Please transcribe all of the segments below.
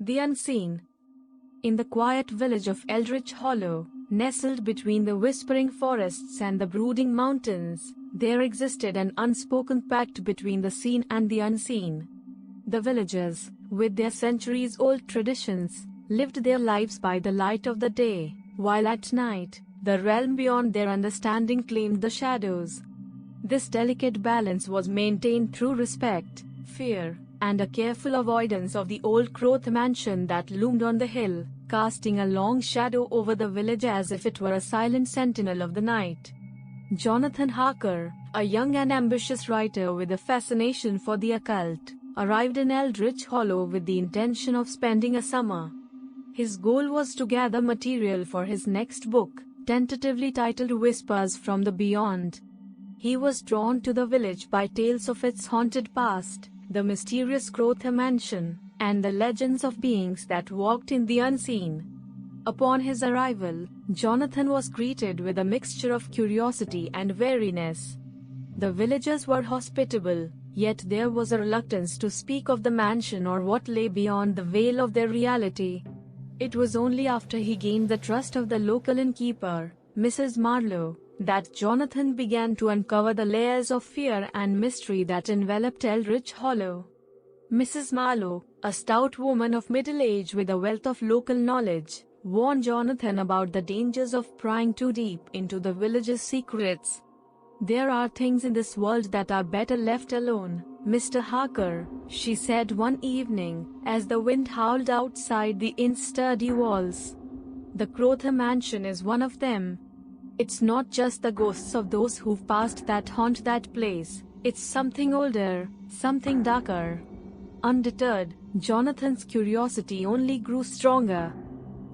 The unseen. In the quiet village of Eldritch Hollow, nestled between the whispering forests and the brooding mountains, there existed an unspoken pact between the seen and the unseen. The villagers, with their centuries-old traditions, lived their lives by the light of the day, while at night, the realm beyond their understanding claimed the shadows. This delicate balance was maintained through respect, fear, and a careful avoidance of the old Crowther mansion that loomed on the hill, casting a long shadow over the village as if it were a silent sentinel of the night. Jonathan Harker, a young and ambitious writer with a fascination for the occult, arrived in Eldritch Hollow with the intention of spending a summer. His goal was to gather material for his next book, tentatively titled Whispers from the Beyond. He was drawn to the village by tales of its haunted past, the mysterious Crowther mansion, and the legends of beings that walked in the unseen. Upon his arrival, Jonathan was greeted with a mixture of curiosity and wariness. The villagers were hospitable, yet there was a reluctance to speak of the mansion or what lay beyond the veil of their reality. It was only after he gained the trust of the local innkeeper, Mrs. Marlowe, that Jonathan began to uncover the layers of fear and mystery that enveloped Eldritch Hollow. Mrs. Marlowe, a stout woman of middle age with a wealth of local knowledge, warned Jonathan about the dangers of prying too deep into the village's secrets. "There are things in this world that are better left alone, Mr. Harker," she said one evening, as the wind howled outside the inn's sturdy walls. "The Crowther mansion is one of them. It's not just the ghosts of those who've passed that haunt that place, it's something older, something darker." Undeterred, Jonathan's curiosity only grew stronger.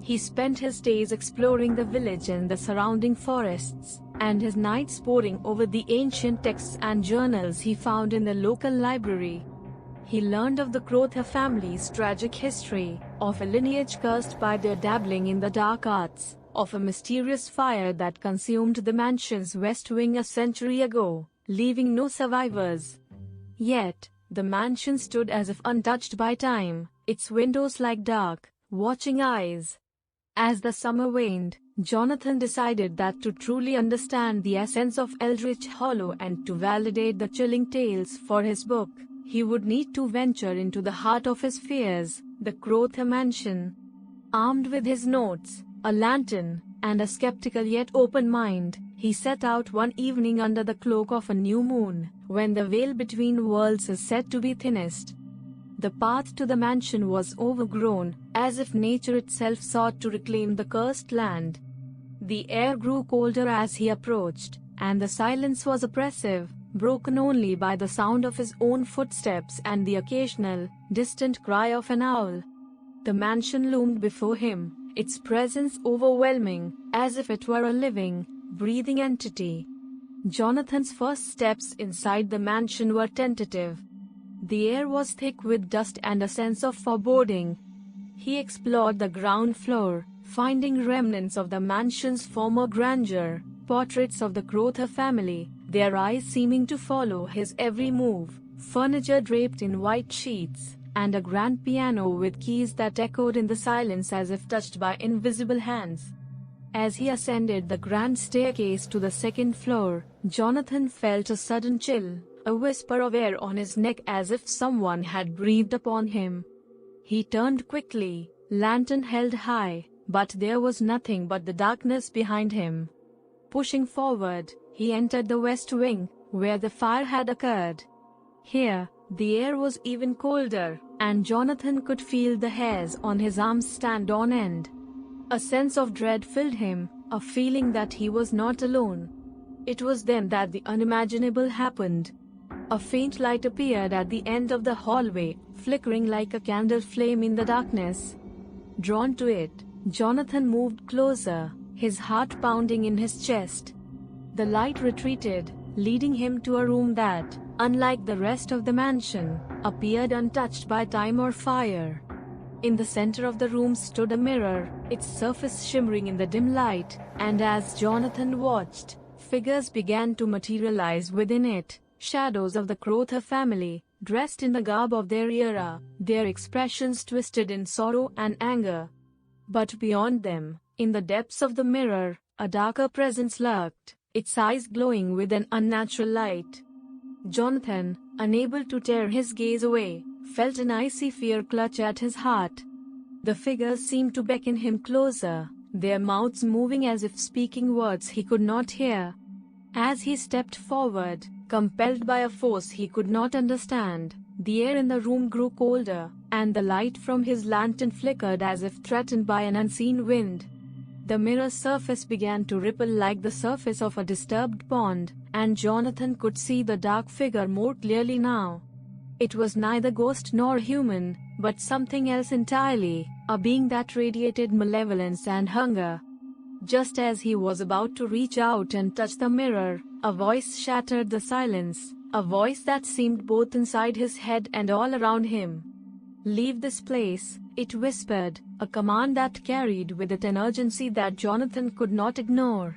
He spent his days exploring the village and the surrounding forests, and his nights poring over the ancient texts and journals he found in the local library. He learned of the Crowther family's tragic history, of a lineage cursed by their dabbling in the dark arts, of a mysterious fire that consumed the mansion's west wing a century ago, leaving no survivors. Yet, the mansion stood as if untouched by time, its windows like dark, watching eyes. As the summer waned, Jonathan decided that to truly understand the essence of Eldritch Hollow and to validate the chilling tales for his book, he would need to venture into the heart of his fears, the Crowther mansion. Armed with his notes, a lantern, and a skeptical yet open mind, he set out one evening under the cloak of a new moon, when the veil between worlds is said to be thinnest. The path to the mansion was overgrown, as if nature itself sought to reclaim the cursed land. The air grew colder as he approached, and the silence was oppressive, broken only by the sound of his own footsteps and the occasional, distant cry of an owl. The mansion loomed before him, its presence overwhelming, as if it were a living, breathing entity. Jonathan's first steps inside the mansion were tentative. The air was thick with dust and a sense of foreboding. He explored the ground floor, finding remnants of the mansion's former grandeur, portraits of the Crowther family, their eyes seeming to follow his every move, furniture draped in white sheets, and a grand piano with keys that echoed in the silence as if touched by invisible hands. As he ascended the grand staircase to the second floor, Jonathan felt a sudden chill, a whisper of air on his neck as if someone had breathed upon him. He turned quickly, lantern held high, but there was nothing but the darkness behind him. Pushing forward, he entered the west wing, where the fire had occurred. Here, the air was even colder, and Jonathan could feel the hairs on his arms stand on end. A sense of dread filled him, a feeling that he was not alone. It was then that the unimaginable happened. A faint light appeared at the end of the hallway, flickering like a candle flame in the darkness. Drawn to it, Jonathan moved closer, his heart pounding in his chest. The light retreated, leading him to a room that, unlike the rest of the mansion, appeared untouched by time or fire. In the center of the room stood a mirror, its surface shimmering in the dim light, and as Jonathan watched, figures began to materialize within it, shadows of the Crowther family, dressed in the garb of their era, their expressions twisted in sorrow and anger. But beyond them, in the depths of the mirror, a darker presence lurked, its eyes glowing with an unnatural light. Jonathan, unable to tear his gaze away, felt an icy fear clutch at his heart. The figures seemed to beckon him closer, their mouths moving as if speaking words he could not hear. As he stepped forward, compelled by a force he could not understand, the air in the room grew colder, and the light from his lantern flickered as if threatened by an unseen wind. The mirror's surface began to ripple like the surface of a disturbed pond, and Jonathan could see the dark figure more clearly now. It was neither ghost nor human, but something else entirely, a being that radiated malevolence and hunger. Just as he was about to reach out and touch the mirror, a voice shattered the silence, a voice that seemed both inside his head and all around him. "Leave this place," it whispered, a command that carried with it an urgency that Jonathan could not ignore.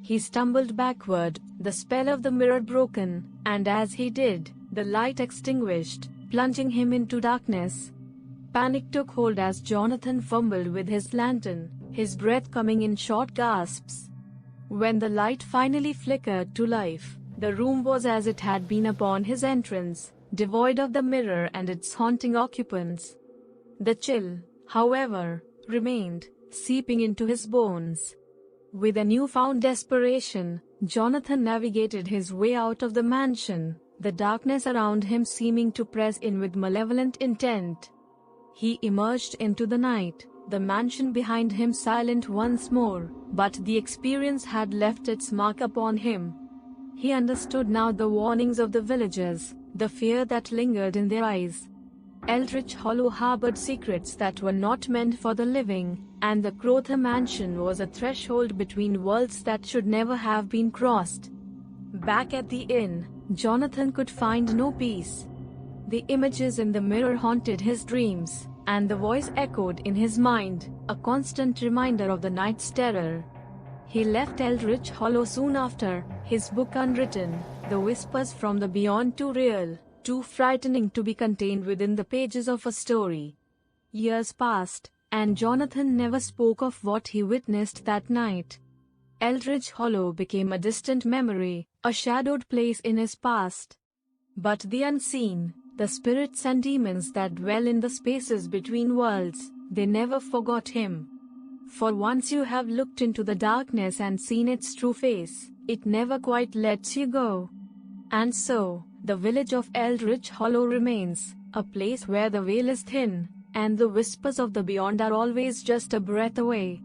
He stumbled backward, the spell of the mirror broken, and as he did, the light extinguished, plunging him into darkness. Panic took hold as Jonathan fumbled with his lantern, his breath coming in short gasps. When the light finally flickered to life, the room was as it had been upon his entrance, devoid of the mirror and its haunting occupants. The chill, however, remained, seeping into his bones. With a newfound desperation, Jonathan navigated his way out of the mansion, the darkness around him seeming to press in with malevolent intent. He emerged into the night, the mansion behind him silent once more, but the experience had left its mark upon him. He understood now the warnings of the villagers, the fear that lingered in their eyes. Eldritch Hollow harbored secrets that were not meant for the living, and the Crowther mansion was a threshold between worlds that should never have been crossed. Back at the inn, Jonathan could find no peace. The images in the mirror haunted his dreams, and the voice echoed in his mind, a constant reminder of the night's terror. He left Eldritch Hollow soon after, his book unwritten, the whispers from the beyond too real, too frightening to be contained within the pages of a story. Years passed, and Jonathan never spoke of what he witnessed that night. Eldritch Hollow became a distant memory, a shadowed place in his past. But the unseen, the spirits and demons that dwell in the spaces between worlds, they never forgot him. For once you have looked into the darkness and seen its true face, it never quite lets you go. And so, the village of Eldritch Hollow remains, a place where the veil is thin, and the whispers of the beyond are always just a breath away.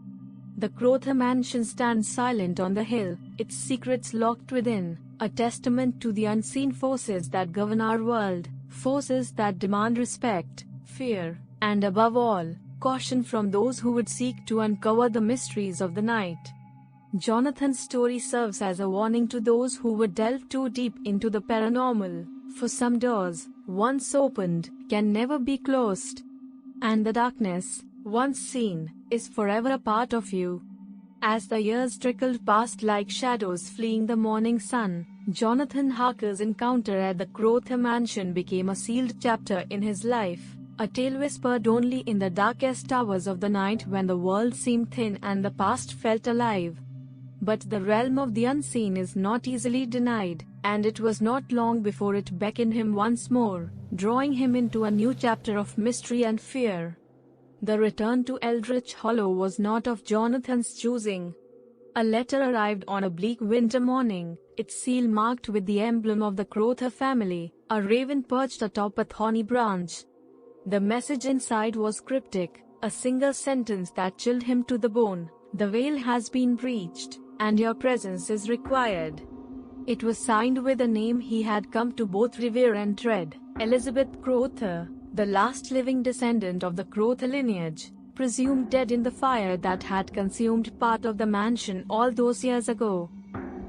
The Crowther mansion stands silent on the hill, its secrets locked within, a testament to the unseen forces that govern our world, forces that demand respect, fear, and above all, caution from those who would seek to uncover the mysteries of the night. Jonathan's story serves as a warning to those who would delve too deep into the paranormal, for some doors, once opened, can never be closed. And the darkness, once seen, is forever a part of you. As the years trickled past like shadows fleeing the morning sun, Jonathan Harker's encounter at the Crowther mansion became a sealed chapter in his life, a tale whispered only in the darkest hours of the night when the world seemed thin and the past felt alive. But the realm of the unseen is not easily denied, and it was not long before it beckoned him once more, drawing him into a new chapter of mystery and fear. The return to Eldritch Hollow was not of Jonathan's choosing. A letter arrived on a bleak winter morning, its seal marked with the emblem of the Crowther family, a raven perched atop a thorny branch. The message inside was cryptic, a single sentence that chilled him to the bone: "The veil has been breached, and your presence is required." It was signed with a name he had come to both revere and dread, Elizabeth Crowther, the last living descendant of the Crowther lineage, presumed dead in the fire that had consumed part of the mansion all those years ago.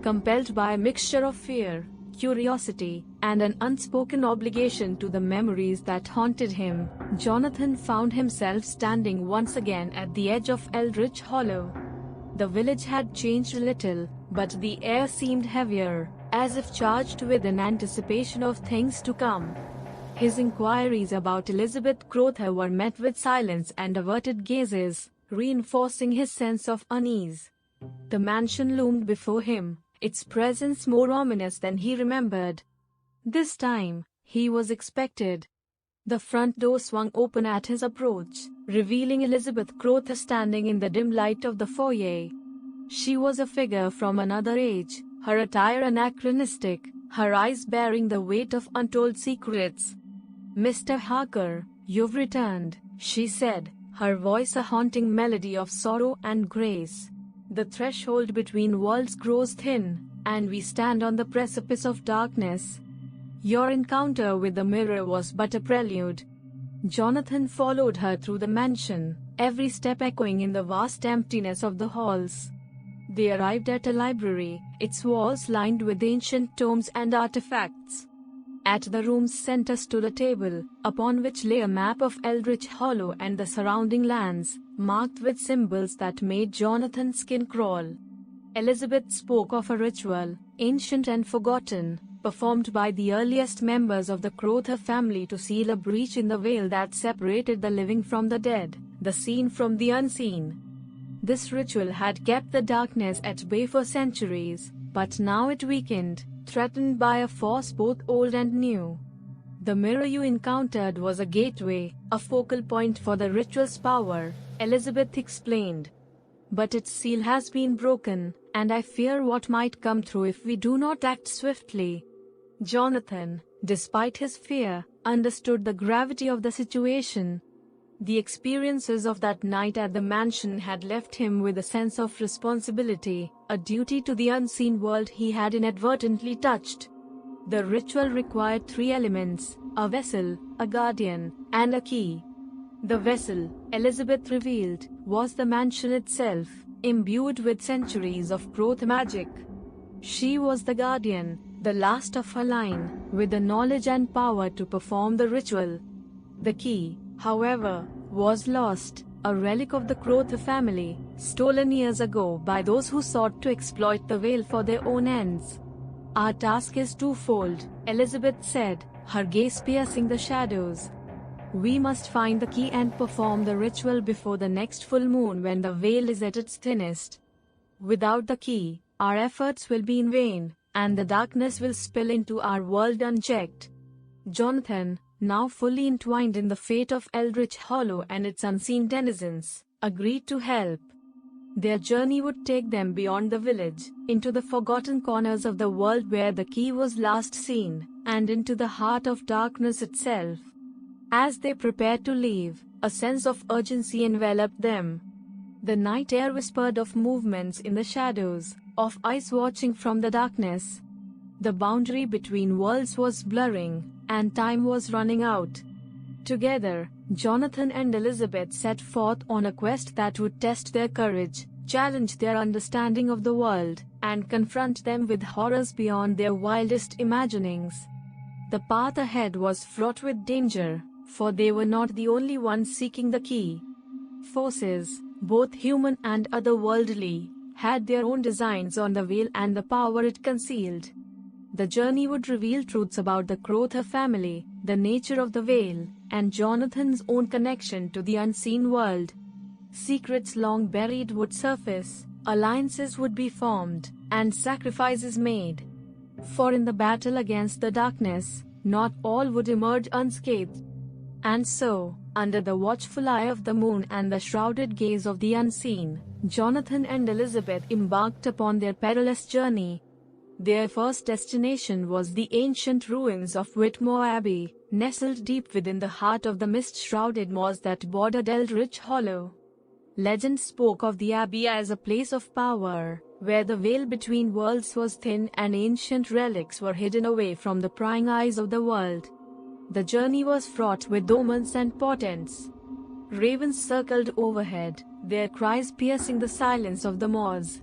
Compelled by a mixture of fear, curiosity, and an unspoken obligation to the memories that haunted him, Jonathan found himself standing once again at the edge of Eldritch Hollow. The village had changed little, but the air seemed heavier, as if charged with an anticipation of things to come. His inquiries about Elizabeth Crowther were met with silence and averted gazes, reinforcing his sense of unease. The mansion loomed before him, its presence more ominous than he remembered. This time, he was expected. The front door swung open at his approach, revealing Elizabeth Crowther standing in the dim light of the foyer. She was a figure from another age, her attire anachronistic, her eyes bearing the weight of untold secrets. "Mr. Harker, you've returned," she said, her voice a haunting melody of sorrow and grace. "The threshold between worlds grows thin, and we stand on the precipice of darkness. Your encounter with the mirror was but a prelude." Jonathan followed her through the mansion, every step echoing in the vast emptiness of the halls. They arrived at a library, its walls lined with ancient tomes and artifacts. At the room's center stood a table, upon which lay a map of Eldritch Hollow and the surrounding lands, marked with symbols that made Jonathan's skin crawl. Elizabeth spoke of a ritual, ancient and forgotten, performed by the earliest members of the Crowther family to seal a breach in the veil that separated the living from the dead, the seen from the unseen. This ritual had kept the darkness at bay for centuries, but now it weakened, threatened by a force both old and new. "The mirror you encountered was a gateway, a focal point for the ritual's power," Elizabeth explained. "But its seal has been broken, and I fear what might come through if we do not act swiftly." Jonathan, despite his fear, understood the gravity of the situation. The experiences of that night at the mansion had left him with a sense of responsibility, a duty to the unseen world he had inadvertently touched. The ritual required three elements: a vessel, a guardian, and a key. The vessel, Elizabeth revealed, was the mansion itself, imbued with centuries of Crowther magic. She was the guardian, the last of her line, with the knowledge and power to perform the ritual. The key, however, was lost, a relic of the Crowther family, stolen years ago by those who sought to exploit the veil for their own ends. "Our task is twofold," Elizabeth said, her gaze piercing the shadows. "We must find the key and perform the ritual before the next full moon when the veil is at its thinnest. Without the key, our efforts will be in vain, and the darkness will spill into our world unchecked." Jonathan, now fully entwined in the fate of Eldritch Hollow and its unseen denizens, agreed to help. Their journey would take them beyond the village, into the forgotten corners of the world where the key was last seen, and into the heart of darkness itself. As they prepared to leave, a sense of urgency enveloped them. The night air whispered of movements in the shadows, of eyes watching from the darkness. The boundary between worlds was blurring, and time was running out. Together, Jonathan and Elizabeth set forth on a quest that would test their courage, challenge their understanding of the world, and confront them with horrors beyond their wildest imaginings. The path ahead was fraught with danger, for they were not the only ones seeking the key. Forces, both human and otherworldly, had their own designs on the veil and the power it concealed. The journey would reveal truths about the Crowther family, the nature of the veil, and Jonathan's own connection to the unseen world. Secrets long buried would surface, alliances would be formed, and sacrifices made. For in the battle against the darkness, not all would emerge unscathed. And so, under the watchful eye of the moon and the shrouded gaze of the unseen, Jonathan and Elizabeth embarked upon their perilous journey. Their first destination was the ancient ruins of Whitmore Abbey, nestled deep within the heart of the mist-shrouded moors that bordered Eldritch Hollow. Legend spoke of the abbey as a place of power, where the veil between worlds was thin and ancient relics were hidden away from the prying eyes of the world. The journey was fraught with omens and portents. Ravens circled overhead, their cries piercing the silence of the moors.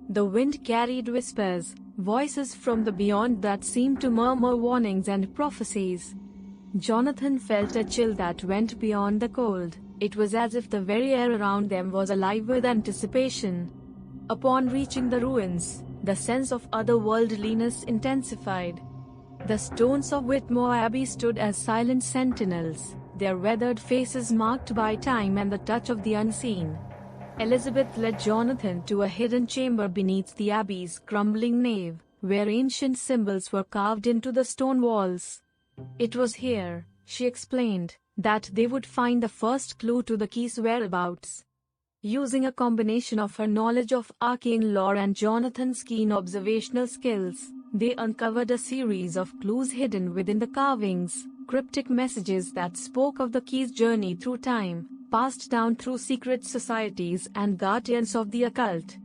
The wind carried whispers, voices from the beyond that seemed to murmur warnings and prophecies. Jonathan felt a chill that went beyond the cold. It was as if the very air around them was alive with anticipation. Upon reaching the ruins, the sense of otherworldliness intensified. The stones of Whitmore Abbey stood as silent sentinels, their weathered faces marked by time and the touch of the unseen. Elizabeth led Jonathan to a hidden chamber beneath the abbey's crumbling nave, where ancient symbols were carved into the stone walls. It was here, she explained, that they would find the first clue to the key's whereabouts. Using a combination of her knowledge of arcane lore and Jonathan's keen observational skills, they uncovered a series of clues hidden within the carvings, cryptic messages that spoke of the key's journey through time, passed down through secret societies and guardians of the occult.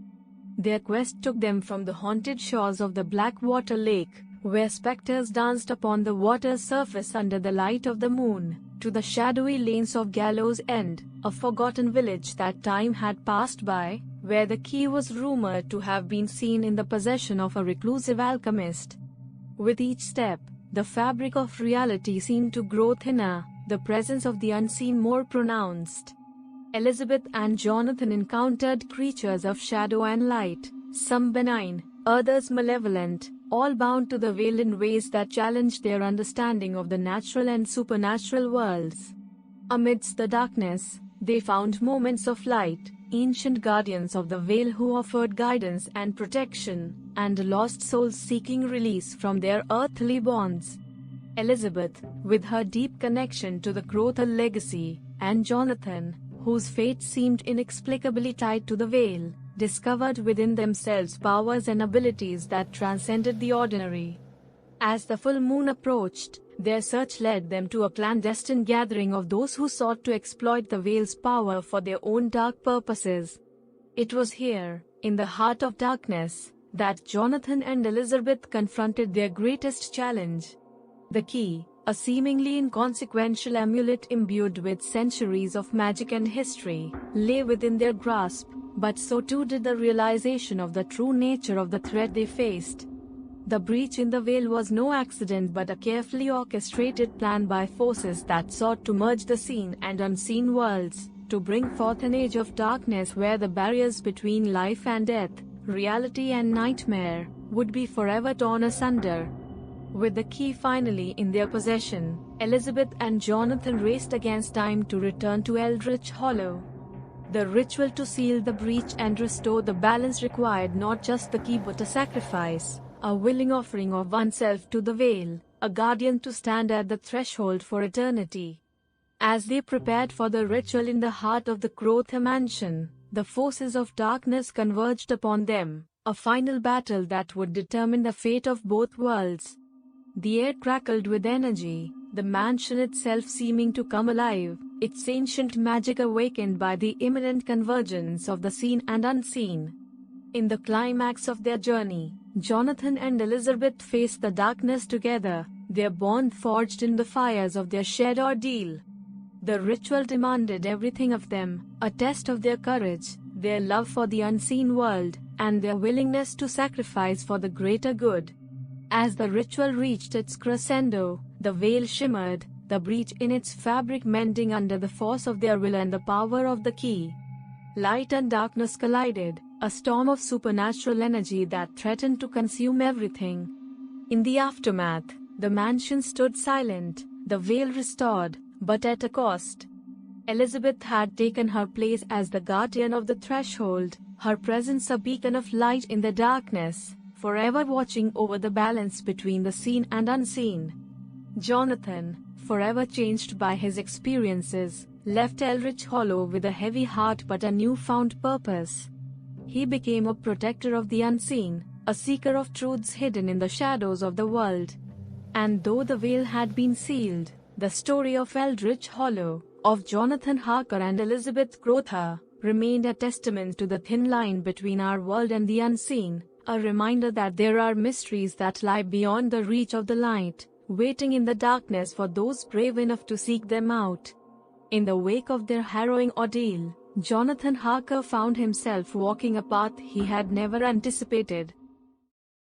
Their quest took them from the haunted shores of the Blackwater Lake, where specters danced upon the water's surface under the light of the moon, to the shadowy lanes of Gallows End, a forgotten village that time had passed by, where the key was rumored to have been seen in the possession of a reclusive alchemist. With each step, the fabric of reality seemed to grow thinner, the presence of the unseen more pronounced. Elizabeth and Jonathan encountered creatures of shadow and light, some benign, others malevolent, all bound to the veil in ways that challenged their understanding of the natural and supernatural worlds. Amidst the darkness, they found moments of light, ancient guardians of the veil who offered guidance and protection, and lost souls seeking release from their earthly bonds. Elizabeth, with her deep connection to the Crowther legacy, and Jonathan, whose fate seemed inexplicably tied to the veil, discovered within themselves powers and abilities that transcended the ordinary. As the full moon approached, their search led them to a clandestine gathering of those who sought to exploit the veil's power for their own dark purposes. It was here, in the heart of darkness, that Jonathan and Elizabeth confronted their greatest challenge. The key, a seemingly inconsequential amulet imbued with centuries of magic and history, lay within their grasp, but so too did the realization of the true nature of the threat they faced. The breach in the veil was no accident but a carefully orchestrated plan by forces that sought to merge the seen and unseen worlds, to bring forth an age of darkness where the barriers between life and death, reality and nightmare, would be forever torn asunder. With the key finally in their possession, Elizabeth and Jonathan raced against time to return to Eldritch Hollow. The ritual to seal the breach and restore the balance required not just the key but a sacrifice, a willing offering of oneself to the veil, a guardian to stand at the threshold for eternity. As they prepared for the ritual in the heart of the Crowther mansion, the forces of darkness converged upon them, a final battle that would determine the fate of both worlds. The air crackled with energy, the mansion itself seeming to come alive, its ancient magic awakened by the imminent convergence of the seen and unseen. In the climax of their journey, Jonathan and Elizabeth faced the darkness together, their bond forged in the fires of their shared ordeal. The ritual demanded everything of them, a test of their courage, their love for the unseen world, and their willingness to sacrifice for the greater good. As the ritual reached its crescendo, the veil shimmered, the breach in its fabric mending under the force of their will and the power of the key. Light and darkness collided, a storm of supernatural energy that threatened to consume everything. In the aftermath, the mansion stood silent, the veil restored, but at a cost. Elizabeth had taken her place as the guardian of the threshold, her presence a beacon of light in the darkness, forever watching over the balance between the seen and unseen. Jonathan, forever changed by his experiences, left Eldritch Hollow with a heavy heart but a newfound purpose. He became a protector of the unseen, a seeker of truths hidden in the shadows of the world. And though the veil had been sealed, the story of Eldritch Hollow, of Jonathan Harker and Elizabeth Crowther, remained a testament to the thin line between our world and the unseen, a reminder that there are mysteries that lie beyond the reach of the light, waiting in the darkness for those brave enough to seek them out. In the wake of their harrowing ordeal, Jonathan Harker found himself walking a path he had never anticipated,